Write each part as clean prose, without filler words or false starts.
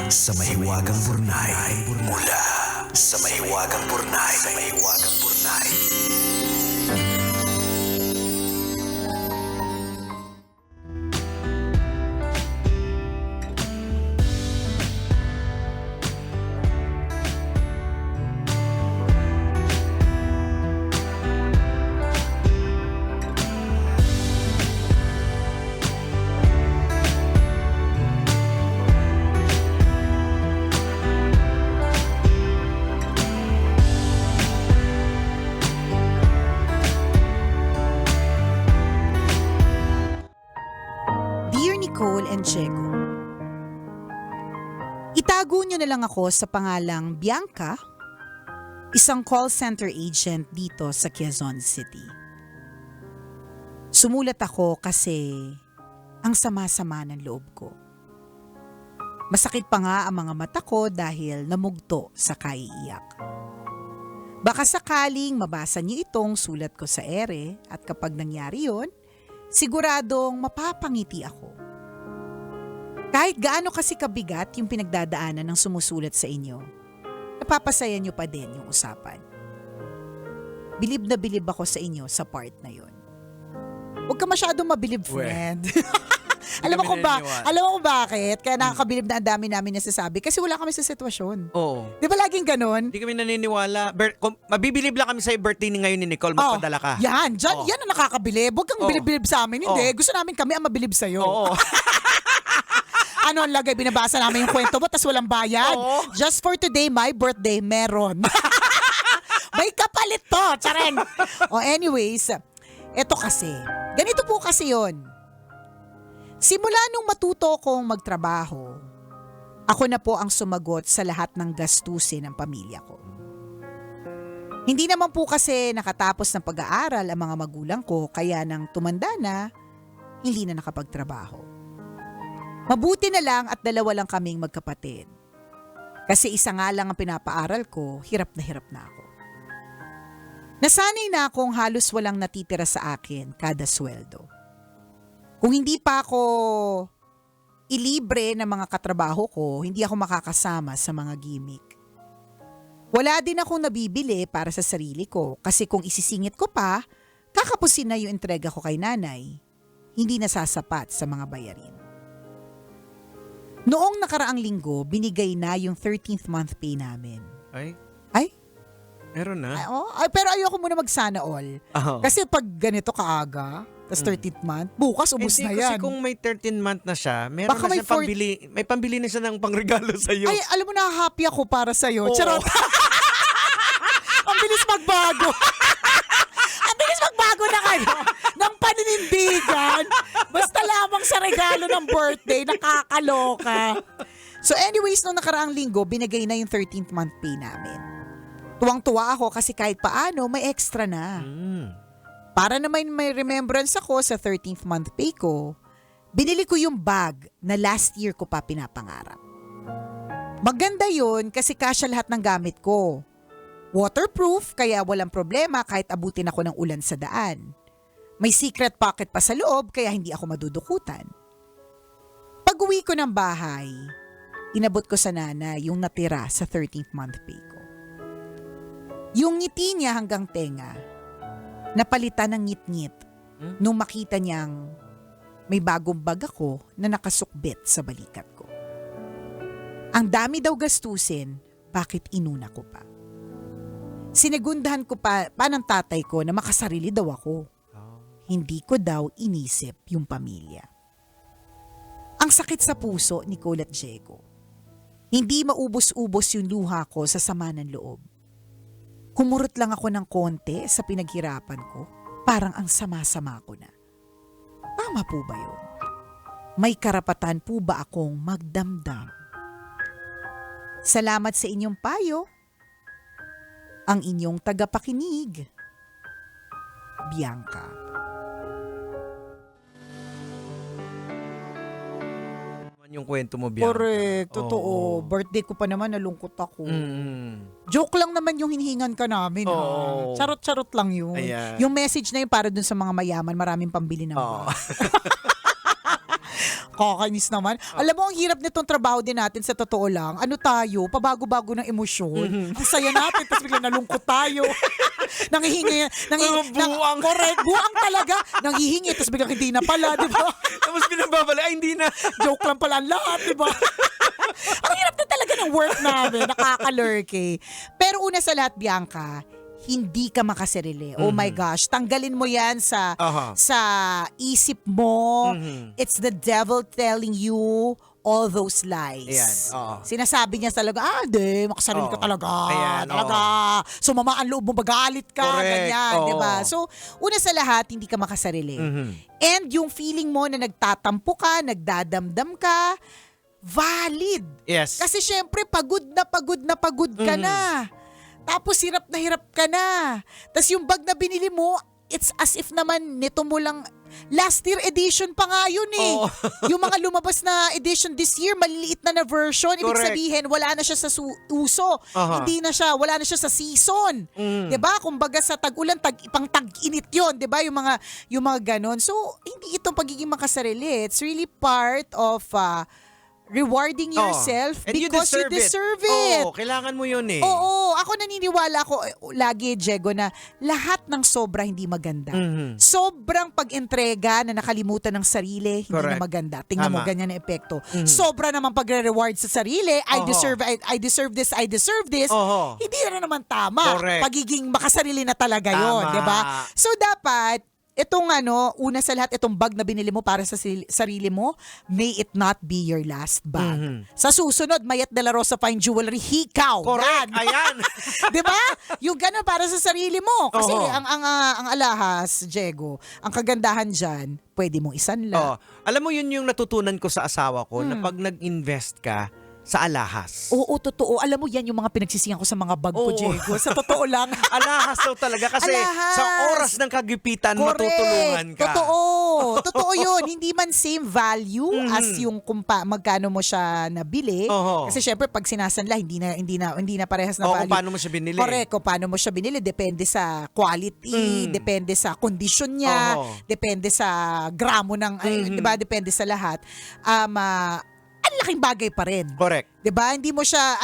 sa Mahiwagang Burnay. Mula sa Mahiwagang Burnay. Sa Mahiwagang Burnay. Dear Nicole and Diego, itago niyo na lang ako sa pangalang Bianca, isang call center agent dito sa Quezon City. Sumulat ako kasi ang sama-sama ng loob ko. Masakit pa nga ang mga mata ko dahil namugto sa kaiiyak. Baka sakaling mabasa niyo itong sulat ko sa ere at kapag nangyari yon, siguradong mapapangiti ako. Kahit gaano kasi kabigat yung pinagdadaanan ng sumusulat sa inyo, napapasaya niyo pa din yung usapan. Bilib na bilib ako sa inyo sa part na yon. Huwag ka masyadong mabilib, friend. Alam mo kung bakit? Kaya nakakabilib na ang dami namin nasasabi kasi wala kami sa sitwasyon. Oo. Di ba laging ganon? Hindi kami naniniwala. Mabibilib lang kami sa birthday ni ngayon ni Nicole. Magpadala ka. Yan ang nakakabilib. Huwag kang bilib-bilib sa amin. Hindi, gusto namin kami ang mabilib sa'yo. Oo. Ano ang lagay? Binabasa namin yung kwento mo tas walang bayad. Oo. Just for today, my birthday, meron. May kapalit to, tsareng. Anyways, eto kasi. Ganito po kasi yon. Simula nung matuto kong magtrabaho, ako na po ang sumagot sa lahat ng gastusin ng pamilya ko. Hindi naman po kasi nakatapos ng pag-aaral ang mga magulang ko kaya nang tumanda na, hindi na nakapagtrabaho. Mabuti na lang at dalawa lang kaming magkapatid. Kasi isa nga lang ang pinapaaral ko, hirap na ako. Nasanay na akong halos walang natitira sa akin kada sweldo. Kung hindi pa ako ilibre ng mga katrabaho ko, hindi ako makakasama sa mga gimmick. Wala din akong nabibili para sa sarili ko kasi kung isisingit ko pa, kakapusin na yung entrega ko kay nanay. Hindi na sasapat sa mga bayarin. Noong nakaraang linggo, binigay na yung 13th month pay namin. Ay? Meron na. Pero ayoko muna mag-sana all. Oh. Kasi pag ganito kaaga, tas 13th month, bukas ubos na yan. Kasi kung may 13 month na siya, meron Baka na siya may pambili na siya ng pangregalo sa'yo. Ay, alam mo na, happy ako para sa'yo. Charot. Ang bilis magbago. Ang bilis magbago na kayo ng paninindigan. Basta lamang sa regalo ng birthday, nakakaloka. So anyways, nung nakaraang linggo, binigay na yung 13th month pay namin. Tuwang-tuwa ako kasi kahit paano, may extra na. Para naman may remembrance ako sa 13th month pay ko, binili ko yung bag na last year ko pa pinapangarap. Maganda yun kasi kasya lahat ng gamit ko. Waterproof kaya walang problema kahit abutin ako ng ulan sa daan. May secret pocket pa sa loob kaya hindi ako madudukutan. Pag-uwi ko ng bahay, inabot ko sa nanay yung natira sa 13th month pay ko. Yung ngiti niya hanggang tenga, napalitan ng ngit-ngit nung makita niyang may bagong bag ako na nakasukbit sa balikat ko. Ang dami daw gastusin, bakit inuna ko pa? Sinigundahan ko pa ng tatay ko na makasarili daw ako. Hindi ko daw inisip yung pamilya. Ang sakit sa puso, Nicole at Diego. Hindi maubos-ubos yung luha ko sa sama ng loob. Kumurot lang ako ng konti sa pinaghirapan ko, parang ang sama-sama ko na. Tama po ba yun? May karapatan po ba akong magdamdam? Salamat sa inyong payo. Ang inyong tagapakinig, Bianca. Yung kwento mo, Bianca. Correct, totoo. Oo. Birthday ko pa naman, nalungkot ako. Mm. Joke lang naman yung hinihingan ka namin. Oo. Charot-charot lang yun. Ayan. Yung message na yun para dun sa mga mayaman, maraming pambili ng Oo. bag. Kakainis naman. Alam mo, ang hirap nitong trabaho din natin sa totoo lang. Ano tayo? Pabago-bago ng emosyon. Ang saya natin, tapos biglang nalungkot tayo. Nanghihingi. Buang. Correct. Buang talaga. Nanghihingi, tapos biglang hindi na pala, di ba? Tapos pinababala, ay hindi na. Joke lang pala ang lahat, di ba? Ang hirap na talaga ng work namin. Nakakalurky. Pero una sa lahat, Bianca, hindi ka makasarili. Oh my gosh, tanggalin mo 'yan sa isip mo. It's the devil telling you all those lies. Ayan, oo. Sinasabi niya talaga, hindi, makasarili ka Oo. talaga. Ayan, talaga. Sumama ang loob mo, magalit ka, Correct, ganyan, oo. 'di ba? So, una sa lahat, hindi ka makasarili. And yung feeling mo na nagtatampo ka, nagdadamdam ka, valid. Yes. Kasi syempre, pagod na pagod ka na. Tapos hirap ka na. Tapos yung bag na binili mo, it's as if naman nito mo lang, last year edition pa nga yun eh. Oo. Yung mga lumabas na edition this year, maliliit na version. Ibig Correct. sabihin, wala na siya sa uso. Aha. Wala na siya sa season. 'Di ba? Kumbaga sa tag-ulan, pang tag-init 'yon, 'di ba? Yung mga ganon. So, hindi itong pagiging makasarili. It's really part of rewarding yourself And because you deserve it. Oo, kailangan mo yun eh. Oo, ako naniniwala ako lagi, Diego, na lahat ng sobra hindi maganda. Sobrang pag-entrega na nakalimutan ng sarili, hindi na Correct. maganda. Tingnan mo, Tama. ganyan na epekto. Sobra naman pagre-reward sa sarili, I deserve this. Oho. Hindi na naman tama. Correct. Pagiging makasarili na talaga yon, Tama. di ba? So dapat, itong una sa lahat, itong bag na binili mo para sa sarili mo, may it not be your last bag. Sa susunod, Mayet de la Rosa Fine Jewelry, hikaw. Correct. Yan. Ayan. 'Di ba? Yung gano'n para sa sarili mo. Kasi Oo. ang alahas, Diego, ang kagandahan diyan, pwede mong isanla. Oh, alam mo yun yung natutunan ko sa asawa ko na pag nag-invest ka sa alahas. Oo, totoo. Alam mo yan yung mga pinagsisihan ko sa mga bag ko, Oo. Diego. Sa totoo lang. Alahas daw talaga kasi Alahas. sa oras ng kagipitan Correct. matutulungan ka. Totoo. Totoo yun. Hindi man same value as yung magkano mo siya nabili. Oho. Kasi syempre pag sinasanla, hindi na parehas na Oo, value. kung paano mo siya binili. Correct. Kung paano mo siya binili. Depende sa quality, depende sa kondisyon niya, Oho. depende sa gramo ng, di ba? Depende sa lahat. Ang laking bagay pa rin. Correct. 'Di ba? Hindi mo siya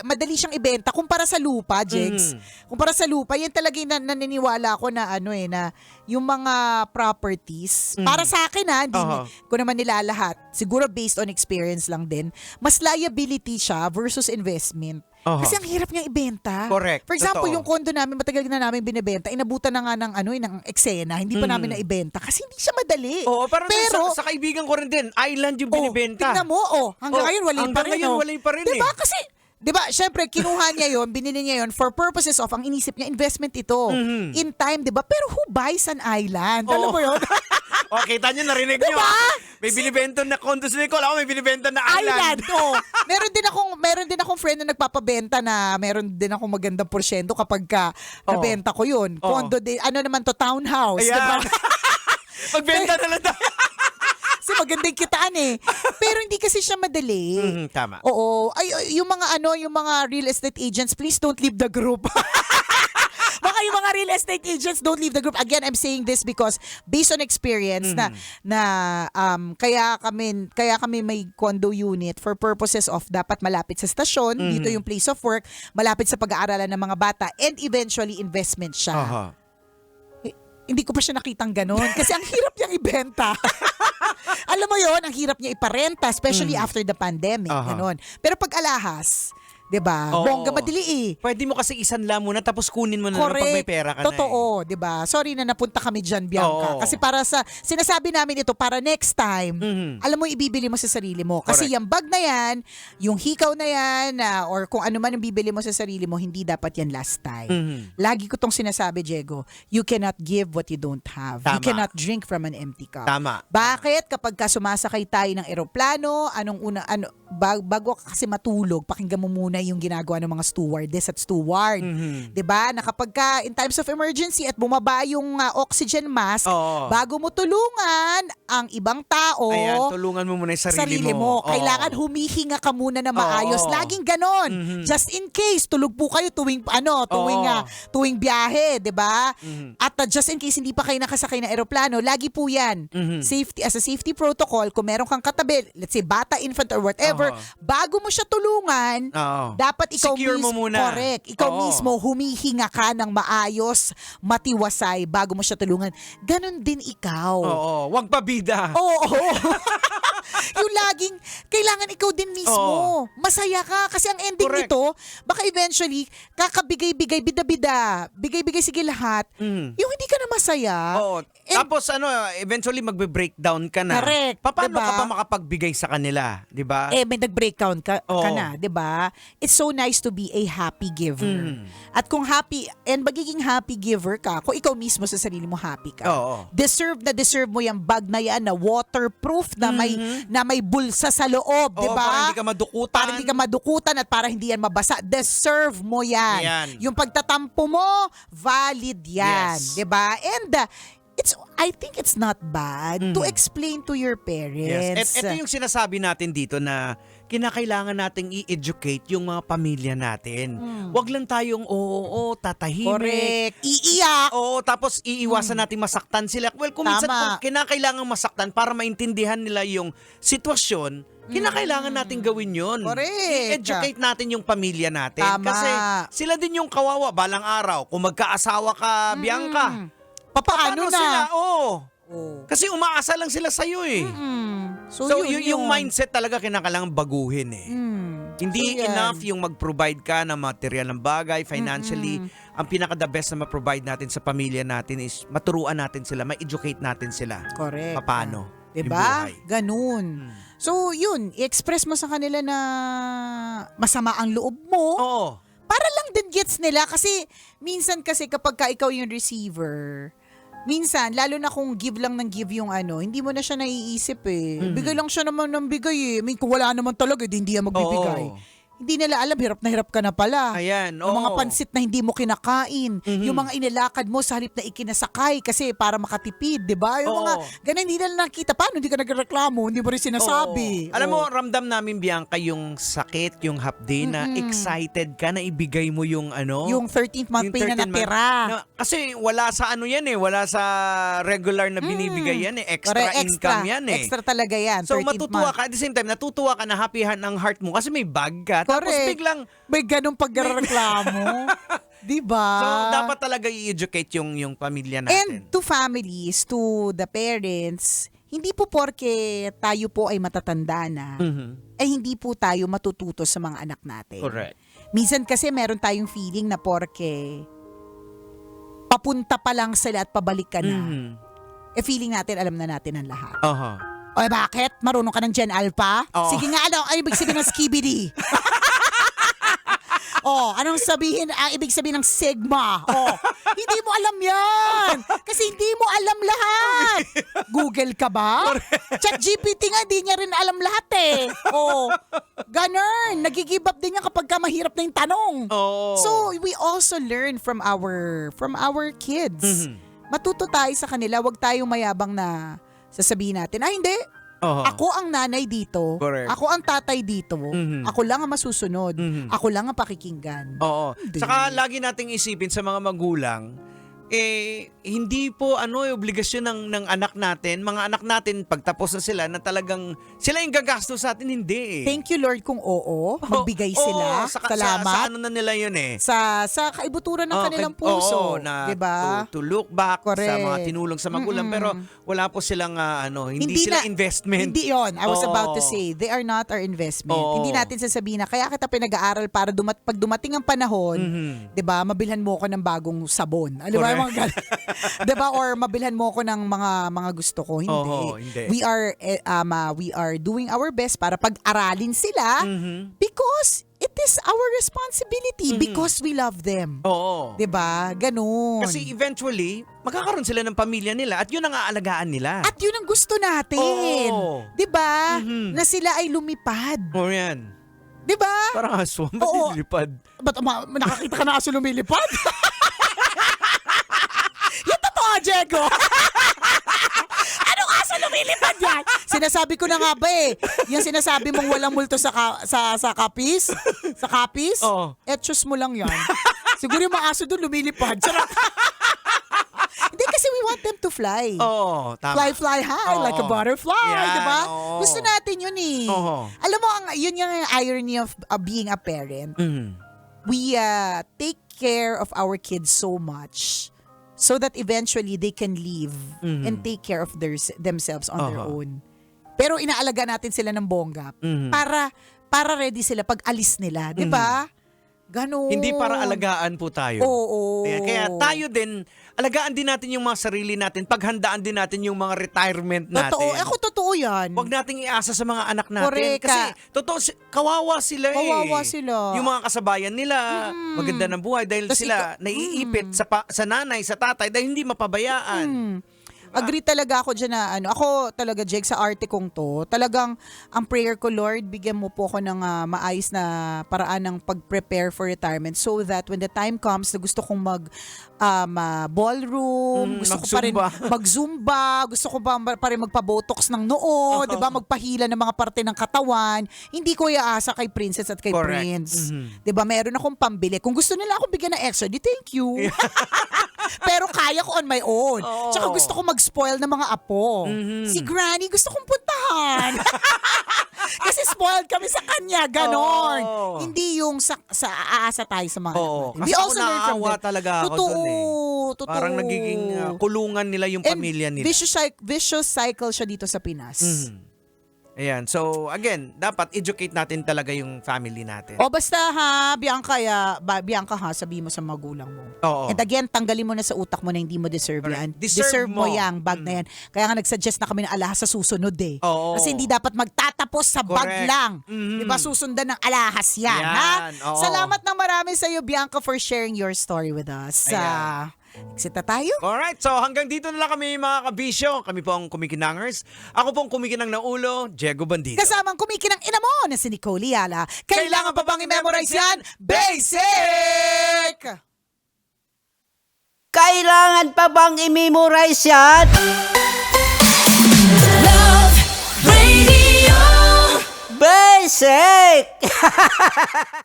madali siyang ibenta kumpara sa lupa, Jegs. Kumpara sa lupa, yan talaga yung naniniwala ko na na yung mga properties, para sa akin hindi ko naman nila lahat. Siguro based on experience lang din. Mas liability siya versus investment. Kasi ang hirap niyang ibenta. Correct. For example, Totoo. yung condo namin, matagal na namin binibenta, inabutan na nga ng ng eksena, hindi pa namin naibenta kasi hindi siya madali. Oo, parang pero sa kaibigan ko rin din, island yung binibenta. tingnan mo, hanggang ngayon walay pa rin. Hanggang ngayon walay pa rin Diba? Kasi, diba, syempre, kinuha niya yon, binili niya yon for purposes of, ang inisip niya, investment ito. In time, diba? Pero who buys an island? Alam mo yun? O, kita nyo, narinig nyo. Diba? May binibenta na condo si Nicole. Ako may binibenta na Island. island. Meron din akong friend na nagpapabenta na meron din akong magandang porsyento kapag nabenta ko yun. Condo din, naman to, townhouse. Ayan. Diba? Magbenta na lang tayo. Kasi magandang kitaan eh. Pero hindi kasi siya madali. Tama. Oo. Yung mga real estate agents, please don't leave the group. Baka yung mga real estate agents don't leave the group. Again, I'm saying this because based on experience kaya kami may condo unit for purposes of dapat malapit sa stasyon, dito yung place of work, malapit sa pag-aaralan ng mga bata, and eventually investment siya. Aha. Hindi ko pa siya nakitang ganon kasi ang hirap niyang ibenta. Alam mo yon, ang hirap niya iparenta, especially after the pandemic. Ganon. Pero pag alahas, 'di ba? Oo. Bongga madali eh. Pwede mo kasi isanla muna tapos kunin mo na lang pag may pera ka Totoo, 'di ba? Sorry na napunta kami diyan, Bianca. Oo. Kasi para sinasabi namin ito para next time, alam mo ibibili mo sa sarili mo. Kasi Correct. yung bag na yan, yung hikaw na yan, or kung ano man ang bibili mo sa sarili mo, hindi dapat yan last time. Lagi ko tong sinasabi, Diego, you cannot give what you don't have. You Tama. cannot drink from an empty cup. Tama. Bakit kapag sumasakay tayo ng eroplano, bago ka kasi matulog, pakinggan mo muna yung ginagawa ng mga stewardess at steward. Mhm. 'Di ba? Na kapag ka in times of emergency at bumaba yung oxygen mask, Oo. bago mo tulungan ang ibang tao, Ayan, tulungan mo muna yung sarili mo. Oo. kailangan humihinga ka muna na maayos. Oo. Laging ganon. Mhm. Just in case tulog po kayo tuwing Oo. tuwing biyahe, 'di ba? Mhm. At just in case hindi pa kayo nakasakay ng eroplano, lagi po 'yan. Mhm. Safety as a safety protocol, kung meron kang katabi, let's say bata, infant or whatever, Oo. bago mo siya tulungan, Oo. dapat ikaw Secure mo mismo, muna. correct, ikaw Oo. mismo humihinga ka ng maayos, matiwasay bago mo siya tulungan. Ganon din ikaw. Oo. Wag pabida. Oo. Yung laging, kailangan ikaw din mismo. Oo. Masaya ka. Kasi ang ending Correct. nito, baka eventually, kakabigay-bigay, bida-bida, bigay-bigay sige lahat. Mhm. Yung hindi ka na masaya. Oo. And- Tapos eventually magbe-breakdown ka na. Correct, Paano diba? ka pa makapagbigay sa kanila, 'di ba? May nag-breakdown ka Oo. na, 'di ba? It's so nice to be a happy giver. Mm. At kung happy, and magiging happy giver ka, kung ikaw mismo sa sarili mo happy ka. Oo. Deserve mo yung bag na yan na waterproof na may bulsa sa loob, 'di Oo, ba? para hindi ka madukutan. Para hindi ka madukutan at para hindi yan mabasa. Deserve mo yan. Ayan. Yung pagtatampo mo, valid yan. Yes. 'Di ba? And I think it's not bad to explain to your parents. Yes. Ito yung sinasabi natin dito na kinakailangan nating i-educate yung mga pamilya natin. Huwag lang tayong tatahimik. Correct. Iiyak. Oo, tapos iiwasan natin masaktan sila. Well, kung minsan Tama. kung kinakailangan masaktan para maintindihan nila yung sitwasyon, kinakailangan natin gawin yun. Correct. I-educate natin yung pamilya natin. Tama. Kasi sila din yung kawawa balang araw. Kung magkaasawa ka, Bianca, Paano na? sila? Oo. Oh. Kasi umaasa lang sila sa'yo eh. So, So, yun. yung mindset talaga kinakailangan baguhin eh. Hindi So, yan. enough yung mag-provide ka ng material ng bagay, financially. Ang pinaka-the best na ma-provide natin sa pamilya natin is maturuan natin sila, ma-educate natin sila. Correct. Paano? Yung Diba? buhay. Ganun. So, yun. I-express mo sa kanila na masama ang loob mo. Oo. Para lang din gets nila. Kasi, minsan kasi kapag ka ikaw yung receiver, minsan, lalo na kung give lang ng give yung hindi mo na siya naiisip eh. Bigay lang siya naman ng bigay eh. I mean, kung wala naman talaga, hindi yan magbibigay. Oo. Hindi nila alam, hirap na hirap ka na pala. Ayan, Yung mga oo. pansit na hindi mo kinakain. Yung mga inilakad mo sa halip na ikinasakay kasi para makatipid, di ba? Yung Oo. mga ganun, hindi nila nakita. Paano hindi ka nagreklamo? Hindi mo rin sinasabi. Oo. Alam mo, Oo. ramdam namin, Bianca, yung sakit, yung hapdi na excited ka na ibigay mo yung yung 13th month yung pay na 13 month natira. kasi wala sa yan eh. Wala sa regular na binibigay yan eh. Extra Correct, income yan eh. Extra talaga yan. So 13th matutuwa month. ka, at the same time, natutuwa ka na happy ng heart mo kasi may bag ka. Tapos Correct. biglang, May ganung pagreklamo. Di ba? so dapat talaga i-educate yung pamilya And natin. to families, to the parents, hindi po porke tayo po ay matatanda na, ay hindi po tayo matututo sa mga anak natin. Correct. Minsan kasi meron tayong feeling na porke papunta pa lang sila at pabalik ka na. Feeling natin, alam na natin ang lahat. Aha. O bakit? Marunong ka ng Gen Alpha? Oo. Sige nga, ay ibig sabihin ng Skibidi? Anong sabihin, ibig sabihin ng Sigma? Hindi mo alam yan. Kasi hindi mo alam lahat. Google ka ba? ChatGPT nga, hindi niya rin alam lahat eh. Ganun. Nag-give up din yan kapag ka mahirap na yung tanong. Oo. So, we also learn from our kids. Matuto tayo sa kanila. Huwag tayong mayabang na sasabihin natin, hindi. Aha. Ako ang nanay dito. Correct. Ako ang tatay dito. Mhm. Ako lang ang masusunod. Mhm. Ako lang ang pakikinggan. Oo. Hindi. Saka lagi nating isipin sa mga magulang, hindi po obligasyon ng anak natin, mga anak natin pagtapos na sila na talagang sila yung gagastos sa atin, hindi eh. Thank you Lord kung magbigay sila. Salamat. Sa ano na nila yun eh. Sa kaibuturan ng kanilang puso. na 'Di ba? to look back sa Correct. mga tinulong sa magulang, pero wala po silang hindi sila investment. Hindi yon. I was Oo. about to say, they are not our investment. Oo. Hindi natin sasabihin na kaya kita pinag-aaral para pag dumating ang panahon, 'di ba, mabilhan mo ako ng bagong sabon. Di ba? Correct. Mga ganun. 'Di ba? Or mabilhan mo ako ng mga gusto ko. Hindi. Oo, hindi. We are doing our best para pag-aralin sila because it it is our responsibility because we love them. Oo. 'Di ba? Ganun. Kasi eventually, magkakaroon sila ng pamilya nila at yun ang aalagaan nila. At yun ang gusto natin. Oo. 'Di ba? Mhm. Na sila ay lumipad. O yan. 'Di ba? Parang aso. Ba't Oo. nililipad? Ba't nakakita ka na aso lumilipad? Yung totoo, Diego. Anong aso lumilipad yan? Sinasabi ko na nga ba eh. Yung sinasabi mong walang multo sa kapis? Sa kapis? Oo. Etchos mo lang yan. Siguro yung mga aso doon lumilipad. Charot. Hindi kasi we want them to fly. Oo, tama. Fly high like a Oo. butterfly, Yan, di ba? oo. Gusto natin yun eh. Oo. Alam mo, yun yung irony of being a parent. Mhm. We take care of our kids so much so that eventually they can leave and take care of themselves on their Uh-huh. own. Pero inaalaga natin sila ng bongga para ready sila pag alis nila, 'di ba? Ganun. Hindi para alagaan po tayo. Oo. Kaya tayo din, alagaan din natin yung mga sarili natin, paghandaan din natin yung mga retirement natin. Totoo. Ako totoo yan. Huwag nating iasa sa mga anak natin. Correct Kasi ka. totoo, kawawa sila eh. Kawawa sila. Yung mga kasabayan nila, maganda ng buhay dahil Tas sila naiipit sa nanay, sa tatay dahil hindi mapabayaan. Agree talaga ako dyan na ako talaga, Jake, sa arte kong to, talagang ang prayer ko, Lord, bigyan mo po ako ng maayos na paraan ng pag-prepare for retirement so that when the time comes na gusto kong ballroom, gusto ko pa rin mag-zumba, gusto ko pa rin magpa-botox ng noo, 'di ba, magpahila ng mga parte ng katawan, hindi ko iaasa kay princess at kay Correct. prince. 'Di ba, meron akong pambili. Kung gusto nila akong bigyan ng extra, di thank you. Pero kaya ko on my own. Oo. Tsaka gusto ko mag-spoil ng mga apo. Si Granny, gusto kong puntahan. Kasi spoiled kami sa kanya, ganon. Oo. Hindi yung sa aasa tayo sa mga Oo, anak natin. kasi We ako also learn from naawa them. talaga ako Totoo, dun eh. totoo. Parang nagiging kulungan nila yung And pamilya nila. vicious cycle siya dito sa Pinas. Ayan. So, again, dapat educate natin talaga yung family natin. O basta ha, Bianca ha, sabihin mo sa magulang mo. Oo. And again, tanggalin mo na sa utak mo na hindi mo deserve yan. Correct. Deserve mo mo. yung bag na yan. Kaya nga nagsuggest na kami ng alahas sa susunod eh. Oo. Kasi hindi dapat magtatapos sa bag Correct. lang. Mhm. Diba, susundan ng alahas yan. Ha? Yan, oo. Salamat ng marami sa iyo, Bianca, for sharing your story with us. Ayan. Exit na tayo. Alright, so hanggang dito na lang kami mga kabisyo. Kami po ang kumikinangers. Ako po ang kumikinang na ulo, Diego Bandido. Kasamang kumikinang ina mo na si Nicole Yala. Kailangan pa bang i-memorize yan? Basic! Kailangan pa bang i-memorize yan? Love Radio. Basic!